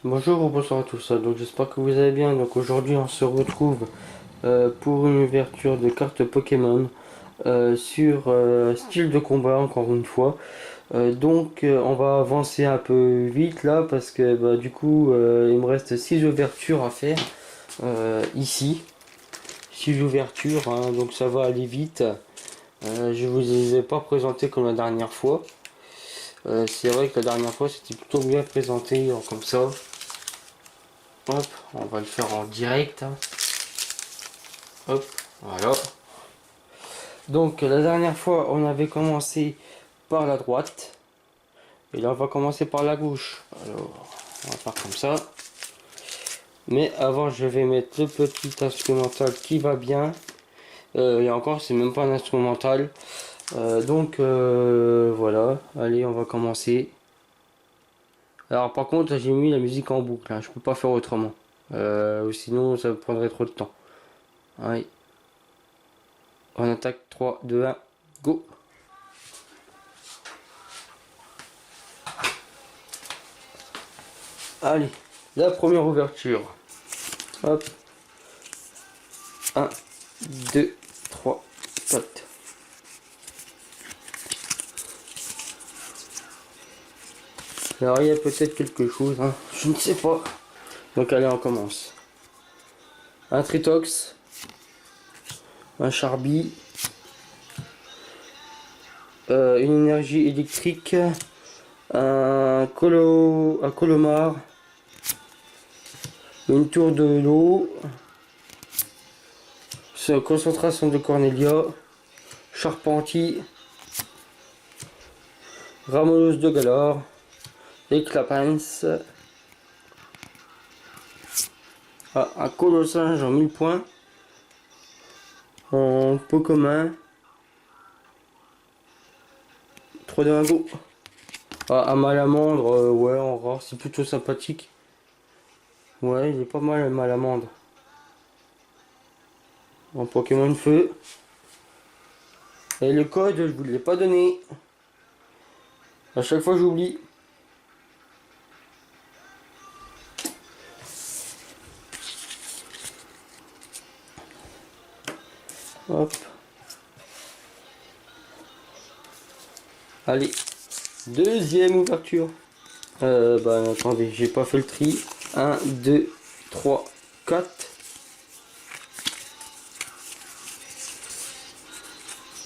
Bonjour ou bonsoir à tous, donc j'espère que vous allez bien. Donc aujourd'hui on se retrouve pour une ouverture de cartes Pokémon sur style de combat encore une fois. On va avancer un peu vite là parce que du coup il me reste 6 ouvertures à faire ici. 6 ouvertures, hein, donc ça va aller vite. Je vous les ai pas présentées comme la dernière fois. C'est vrai que la dernière fois c'était plutôt bien présenté comme ça. Hop, on va le faire en direct, hein. Hop, voilà. Donc la dernière fois, on avait commencé par la droite. Et là, on va commencer par la gauche. Alors, on va faire comme ça. Mais avant, je vais mettre le petit instrumental qui va bien. Et encore, c'est même pas un instrumental. Voilà. Allez, on va commencer. Alors par contre, j'ai mis la musique en boucle, hein. Je peux pas faire autrement. Sinon, ça prendrait trop de temps. Allez. On attaque 3, 2, 1, go! Allez, la première ouverture. Hop. 1, 2, 3, 4. Alors il y a peut-être quelque chose, hein. Je ne sais pas. Donc allez, on commence. Un Tritox. Un Charby. Une énergie électrique. Un Colomar. Une tour de l'eau. Concentration de Cornelia. Charpentier. Ramonos de Galore. Éclapins. Un Colossinge en 1000 points. En pot commun. 3 de go. Un Malamandre, ouais, en rare, c'est plutôt sympathique. Ouais, il est pas mal le Malamandre. En Pokémon Feu. Et le code, je vous l'ai pas donné. À chaque fois, j'oublie. Hop. Allez. Deuxième ouverture. Attendez, j'ai pas fait le tri. 1, 2, 3, 4.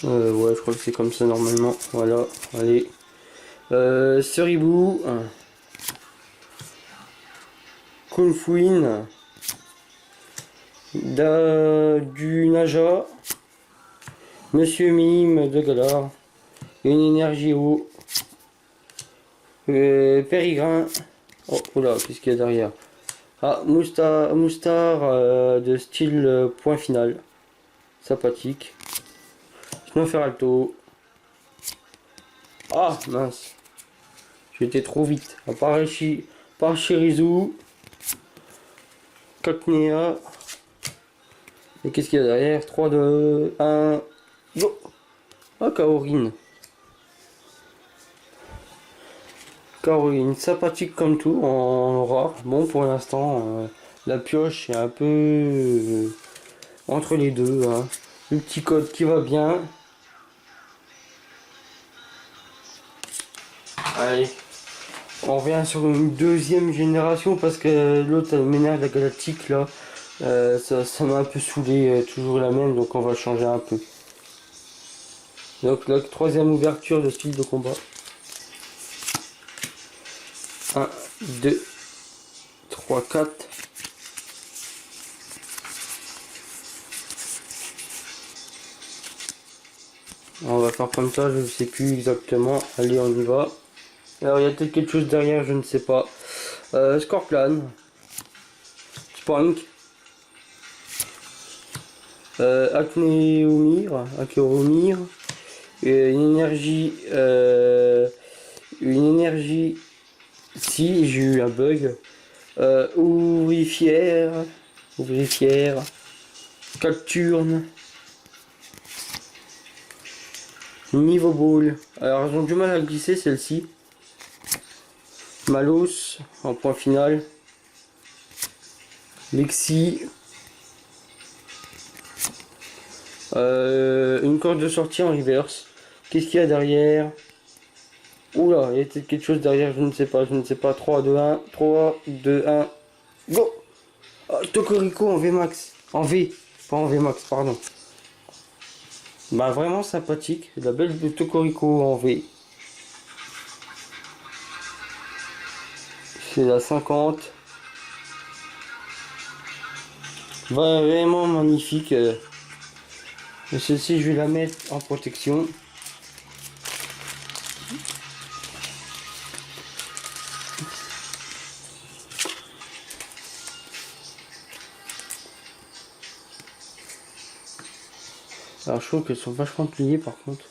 Ouais, je crois que c'est comme ça normalement. Voilà, allez. Ceribou. Kunfuin. Du Naja. Monsieur Mime de Galar. Une énergie eau. Périgrin. Oh, oula, qu'est-ce qu'il y a derrière? Ah, Moustar de style point final. Sympathique. Snoferalto. Ah, mince. J'étais trop vite. Parcherizu. Cacnea. Et qu'est-ce qu'il y a derrière? 3, 2, 1. Go! Ah, Kaorin. Caroline, sympathique comme tout, en rare. Bon, pour l'instant, la pioche est un peu entre les deux, hein. Le petit code qui va bien. Allez, on revient sur une deuxième génération parce que l'autre m'énerve, la galactique là. Ça m'a un peu saoulé, toujours la même, donc on va changer un peu. Donc la troisième ouverture de style de combat. 1, 2, 3, 4. On va faire comme ça, je ne sais plus exactement. Allez, on y va. Alors, il y a peut-être quelque chose derrière, je ne sais pas. Scorpion. Spunk. Acneomir. Une énergie. Une énergie. Si, j'ai eu un bug. Ouvrifière. Cacturne. Niveau ball. Alors, elles ont du mal à glisser, celle-ci. Malos, en point final. Lexi. Une corde de sortie en reverse. Qu'est-ce qu'il y a derrière? Oula, il y a peut-être quelque chose derrière, je ne sais pas, je ne sais pas. 3, 2, 1, 3, 2, 1, go! Oh, Tocorico en VMAX. En V, pas en VMAX, pardon. Bah vraiment sympathique, la belle de Tocorico en V. C'est la 50. Vraiment magnifique. Et celle-ci, je vais la mettre en protection. Alors je trouve qu'elles sont vachement pliées par contre.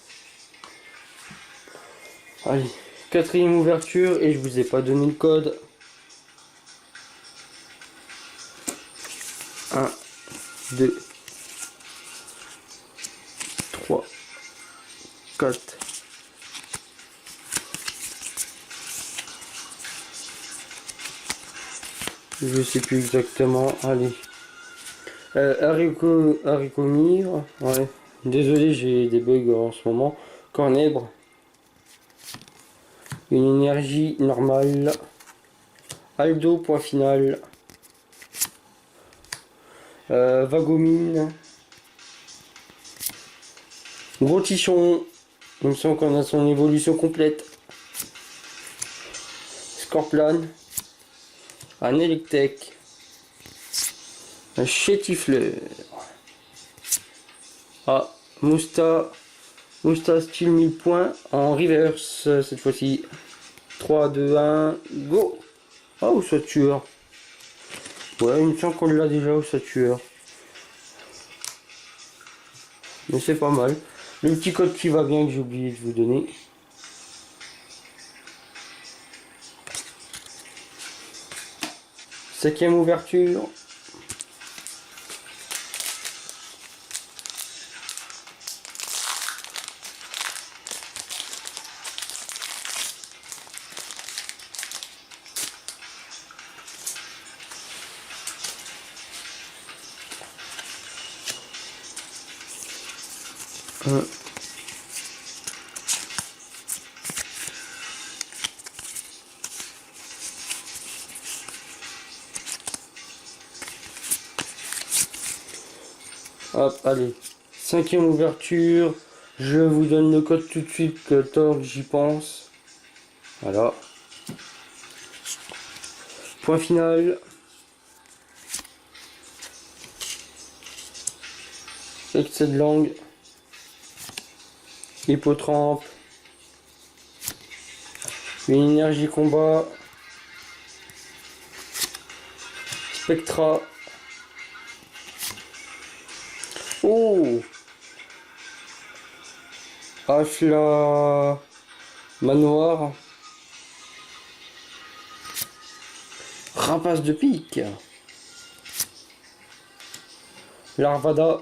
Allez, quatrième ouverture et je vous ai pas donné le code. 1, 2, 3, 4. Je sais plus exactement. Allez. Haricot mire. Ouais. Désolé, j'ai des bugs en ce moment. Cornèbre. Une énergie normale. Aldo, point final. Vagomine. Gros tichon. Il me semble qu'on a son évolution complète. Scorpion. Un Electek. Un chétifleur. Ah, Mousta style 1000 points en reverse cette fois-ci. 3, 2, 1, go! Ah, au tueur. Ouais, il me semble qu'on l'a déjà au tueur. Mais c'est pas mal. Le petit code qui va bien que j'ai oublié de vous donner. Cinquième ouverture. Hop, allez. Cinquième ouverture. Je vous donne le code tout de suite que tant que j'y pense. Voilà. Point final. Excès de langue. Hippotrampe. Une énergie combat. Spectra. Oh, Ashla Manoir. Rapace de pique. Larvada.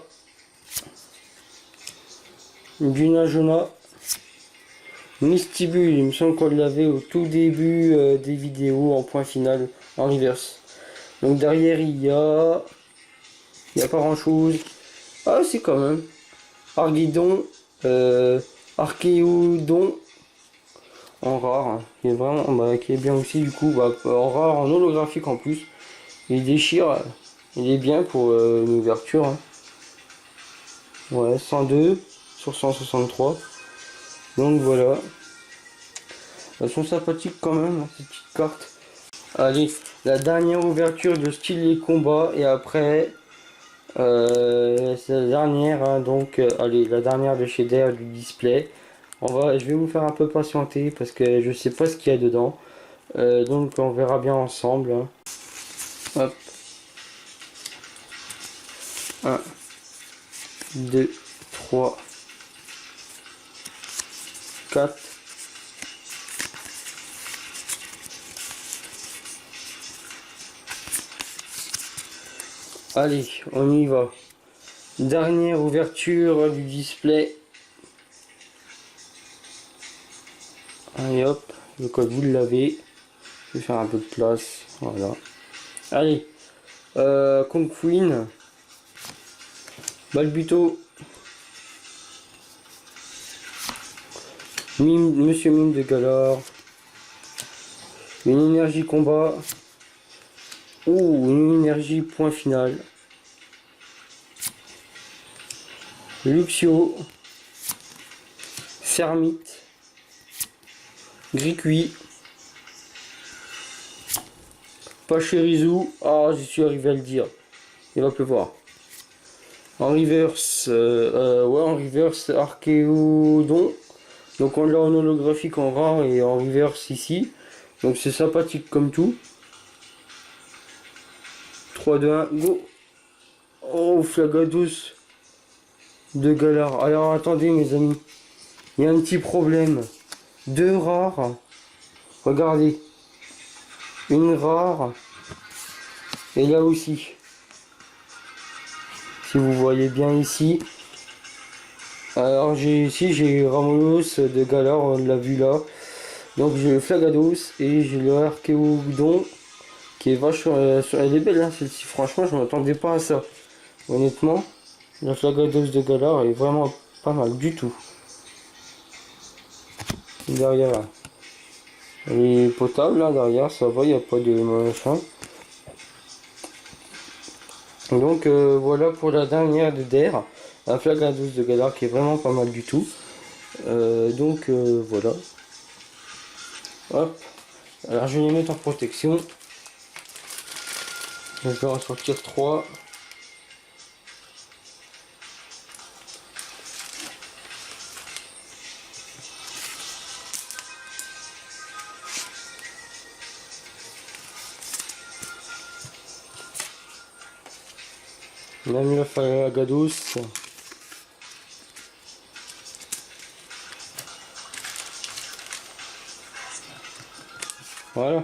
Gunajona. Mistibule, il me semble qu'on l'avait au tout début des vidéos en point final en reverse. Donc derrière il y a pas grand chose. Ah si quand même. Arguidon, Archéodon en rare, hein, qui est vraiment qui est bien aussi du coup, en rare, en holographique en plus. Il déchire, il est bien pour une ouverture. Hein. Ouais, 102 sur 163. Donc voilà. Elles sont sympathiques quand même, hein, ces petites cartes. Allez, la dernière ouverture de style et combat et après c'est la dernière, hein, donc allez, la dernière de chez Dare du display. Je vais vous faire un peu patienter parce que je sais pas ce qu'il y a dedans. Donc on verra bien ensemble. Hein. Hop. 1, 2, 3, 4. Allez, on y va. Dernière ouverture du display. Allez hop, le code vous l'avez. Je vais faire un peu de place. Voilà. Allez, Kong Queen, Balbuto, Monsieur Mime de Galar, une énergie combat, ou une énergie point final, Luxio, Sermite, Gricui, Pachirisu, ah j'y suis arrivé à le dire, il va pleuvoir. En reverse, en reverse Archéodon, donc on l'a en holographique en rare et en reverse ici, donc c'est sympathique comme tout. 3, 2, 1, go. Oh, Flagados de Galar. Alors attendez mes amis, il y a un petit problème. 2 rares, regardez, une rare, et là aussi, si vous voyez bien ici. Alors j'ai Ramos de Galar, on l'a vu là. Donc j'ai le Flagados et j'ai le Archéodon qui est vachement... elle est belle hein, celle-ci, franchement je m'attendais pas à ça. Honnêtement, la Flagados de Galar est vraiment pas mal du tout. Derrière là. Elle est potable là derrière, ça va, il n'y a pas de machin. Donc voilà pour la dernière de Der, un Flagados de Galar qui est vraiment pas mal du tout. Voilà. Hop. Alors je vais les mettre en protection. Je vais en sortir 3. On a mis la Flagados. Voilà.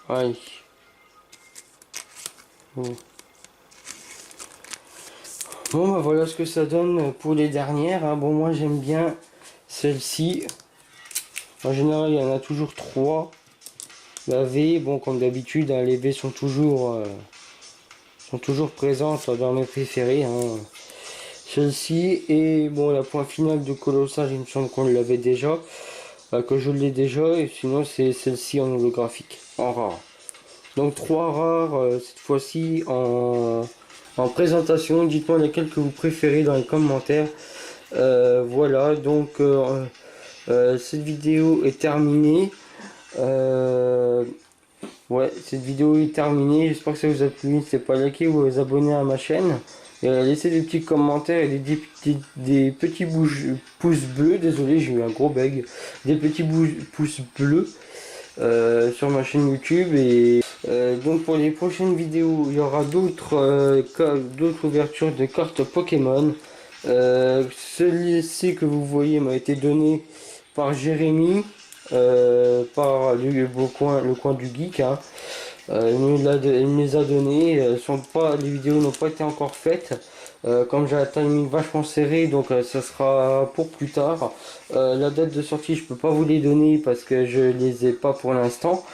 Allez. Bon bah voilà ce que ça donne pour les dernières. Hein. Bon moi j'aime bien celle-ci. En général il y en a toujours 3. La V, bon comme d'habitude, hein, les V sont toujours présentes dans mes préférés. Hein. Celle-ci et bon la point finale de Colossal, il me semble qu'on l'avait déjà, que je l'ai déjà, et sinon c'est celle-ci en holographique, en rare. Donc 3 rares cette fois-ci en présentation. Dites-moi laquelle que vous préférez dans les commentaires. Voilà, donc cette vidéo est terminée. Ouais, cette vidéo est terminée. J'espère que ça vous a plu. N'hésitez pas à liker ou à vous abonner à ma chaîne. Et à laisser des petits commentaires et des petits pouces bleus. Désolé, j'ai eu un gros bug. Des petits pouces bleus sur ma chaîne YouTube. Et donc pour les prochaines vidéos, il y aura d'autres ouvertures de cartes Pokémon. Celui-ci que vous voyez m'a été donné par Jérémy. Par le coin du geek hein. Il me les a donné, les vidéos n'ont pas été encore faites, comme j'ai un timing vachement serré, donc ça sera pour plus tard. La date de sortie je peux pas vous les donner parce que je les ai pas pour l'instant,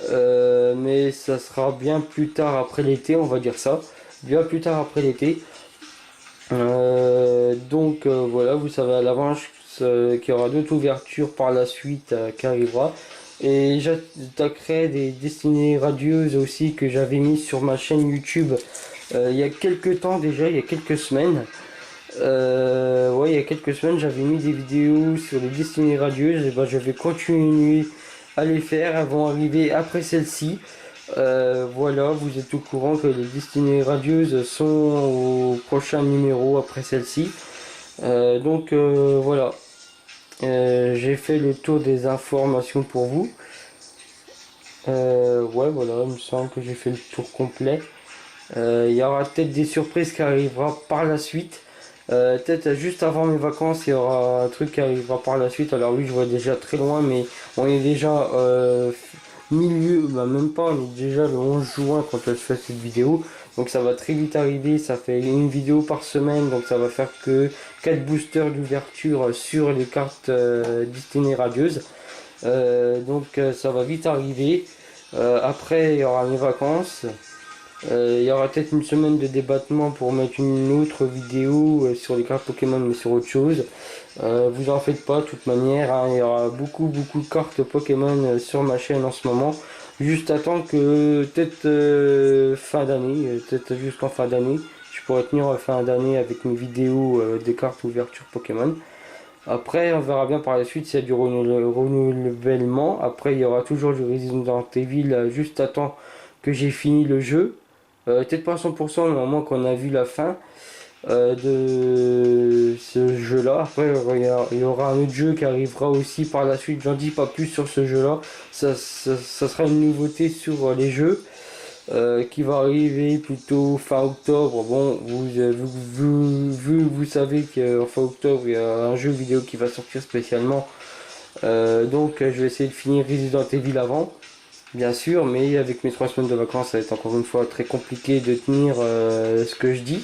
mais ça sera bien plus tard après l'été, on va dire ça, bien plus tard après l'été. Voilà, vous savez à l'avance qu'il y aura d'autres ouvertures par la suite qui arrivera. Et j'attaquerai des destinées radieuses aussi que j'avais mis sur ma chaîne YouTube il y a quelques temps déjà, il y a quelques semaines. Ouais, il y a quelques semaines j'avais mis des vidéos sur les destinées radieuses, et ben je vais continuer à les faire, elles vont arriver après celle-ci. Voilà, vous êtes au courant que les destinées radieuses sont au prochain numéro après celle-ci. Voilà, j'ai fait le tour des informations pour vous. Ouais, voilà, il me semble que j'ai fait le tour complet. Il y aura peut-être des surprises qui arrivera par la suite. Peut-être juste avant mes vacances, il y aura un truc qui arrivera par la suite. Alors oui, je vois déjà très loin, mais on est déjà milieu, bah même pas, on est déjà le 11 juin quand je fais cette vidéo. Donc ça va très vite arriver, ça fait une vidéo par semaine, donc ça va faire que 4 boosters d'ouverture sur les cartes destinées radieuses. Donc ça va vite arriver. Après, il y aura mes vacances. Il y aura peut-être une semaine de débattement pour mettre une autre vidéo sur les cartes Pokémon, mais sur autre chose. Vous en faites pas, de toute manière, hein, il y aura beaucoup de cartes Pokémon sur ma chaîne en ce moment. Juste attends que peut-être fin d'année, peut-être jusqu'en fin d'année, je pourrais tenir fin d'année avec mes vidéos des cartes ouverture Pokémon. Après, on verra bien par la suite s'il y a du renouvellement. Après, il y aura toujours du Resident Evil, juste attends que j'ai fini le jeu. Peut-être pas à 100%, mais au moins qu'on a vu la fin de ce jeu-là. Après, il y aura un autre jeu qui arrivera aussi par la suite. J'en dis pas plus sur ce jeu-là. Ça sera une nouveauté sur les jeux qui va arriver plutôt fin octobre. Bon, vous savez qu'en fin octobre, il y a un jeu vidéo qui va sortir spécialement. Donc, je vais essayer de finir Resident Evil avant. Bien sûr, mais avec mes 3 semaines de vacances, ça va être encore une fois très compliqué de tenir ce que je dis.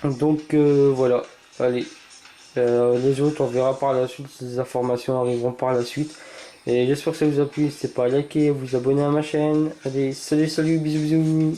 Donc voilà, allez. Les autres, on verra par la suite, ces informations arriveront par la suite. Et j'espère que ça vous a plu, n'hésitez pas à liker, à vous abonner à ma chaîne. Allez, salut, bisous, bisous.